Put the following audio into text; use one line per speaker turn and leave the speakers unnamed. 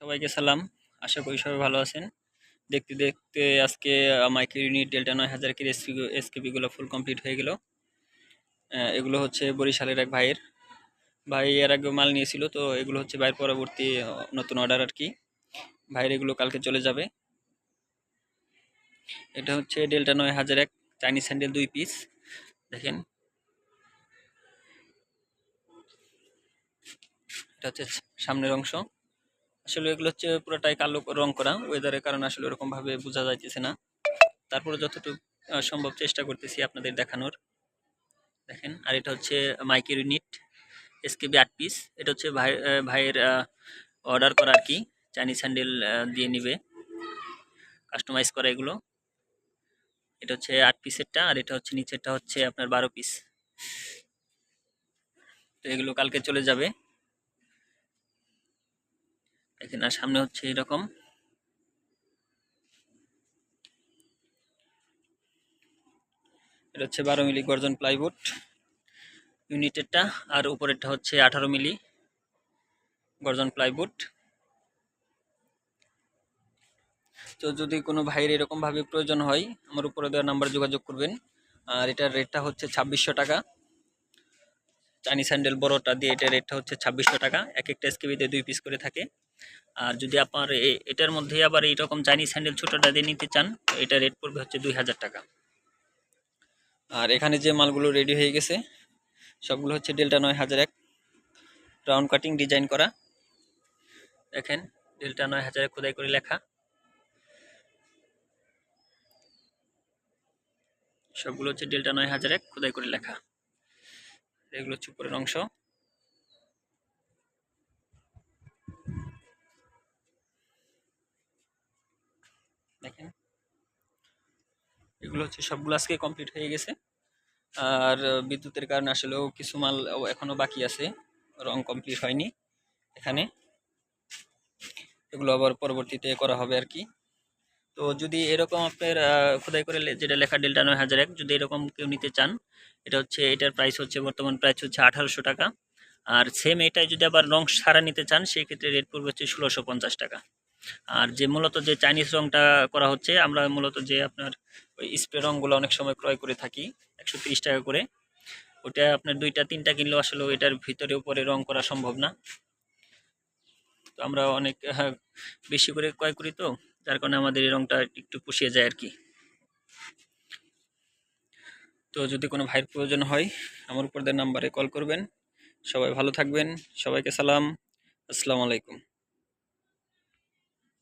সবাইকে সালাম। আশা করি সবাই ভালো আছেন। দেখতে দেখতে আজকে মাইক্রো ইউনিট ডেল্টা 9000 এর এসকেপি গুলো ফুল কমপ্লিট হয়ে গেল। এগুলো হচ্ছে বরিশালের এক ভাই এর আগে মাল নিয়েছিল, তো এগুলো হচ্ছে ভাইয়ের পরবর্তী নতুন অর্ডার আর কি। ভাইয়ের এগুলো কালকে চলে যাবে। এটা হচ্ছে ডেল্টা 9001 চাইনিজ স্যান্ডেল 2 পিস। দেখেন, এটা হচ্ছে সামনের অংশ। আসলে এগুলো হচ্ছে পুরোটাই কালো রং করা, ওয়েদারের কারণে আসলে ওরকম ভাবে বোঝা যাইতেছে না। তারপরে যতটুকু সম্ভব চেষ্টা করতেছি আপনাদের দেখানোর। দেখেন, আর এটা হচ্ছে মাইক্রো ইউনিট এসকেবি 8 পিস। এটা হচ্ছে ভাইয়ের অর্ডার করা আর কি। চাইনিজ স্যান্ডেল দিয়ে নিবে, কাস্টমাইজ করা এগুলো। এটা হচ্ছে 8 পিসেরটা, আর এটা হচ্ছে নিচেরটা হচ্ছে আপনার 12 পিস। তো এগুলো কালকে চলে যাবে। দেখেন, আর সামনে হচ্ছে এরকম। এটা হচ্ছে 12 মিলি গর্জন প্লাইউড ইউনিটেরটা, আর উপরেরটা হচ্ছে 18 মিলি গর্জন প্লাইউড। তো যদি কোনো ভাইয়ের এরকম ভাবে প্রয়োজন হয়, আমার উপরে দেওয়া নাম্বার যোগাযোগ করবেন। আর এটার রেটটা হচ্ছে 2600 টাকা। চাইনিজ স্যান্ডেল বড়টা দিয়ে এটার রেটটা হচ্ছে 2600 টাকা। এক একটা এসকেবিতে 2 পিস করে থাকে। আর যদি আপনার এটার মধ্যে আবার এইরকম চাইনিজ স্যান্ডেল ছোটটা দিয়ে নিতে চান, তো এটা রেট পড়বে হচ্ছে 2000 টাকা। আর এখানে যে মালগুলো রেডি হয়ে গেছে সবগুলো হচ্ছে ডেল্টা 9001 রাউন্ড কাটিং ডিজাইন করা। দেখেন, ডেল্টা 9000 খোদাই করে লেখা। সবগুলো হচ্ছে ডেল্টা 9001 খোদাই করে লেখা। এগুলো হচ্ছে উপরের অংশ। দেখেন, এগুলো হচ্ছে সবগুলো আজকে কমপ্লিট হয়ে গেছে। আর বিদ্যুতের কারণে আসলেও কিছু মাল এখনো বাকি আছে, রং কমপ্লিট হয়নি এখানে। এগুলো আবার পরবর্তীতে করা হবে আর কি। তো যদি এরকম আপনার খোদাই করে যেটা লেখা ডেল্টা 9001 যদি এরকম কেউ নিতে চান, এটা হচ্ছে, এটার প্রাইস হচ্ছে বর্তমান প্রাইস হচ্ছে 1800 টাকা। আর সেম এটাই যদি আবার রং সারা নিতে চান, সেই ক্ষেত্রে রেট পড়বে হচ্ছে 1650 টাকা। আর যে মূলত যে চাইনিজ রংটা করা হচ্ছে, আমরা মূলত যে আপনার ওই স্প্রে রংগুলো অনেক সময় ক্রয় করে থাকি 130 টাকা করে। ওটা আপনার 2টা 3টা কিনলেও আসলে এটার ভিতরে উপরে রং করা সম্ভব না। তো আমরা অনেক বেশি করে ক্রয় করি, তো যার কারণে আমাদের এই রংটা একটু পুষিয়ে যায় আর কি। তো যদি কোনো ভাইয়ের প্রয়োজন হয়, আমার উপর নাম্বারে কল করবেন। সবাই ভালো থাকবেন। সবাইকে সালাম। আসসালামু আলাইকুম।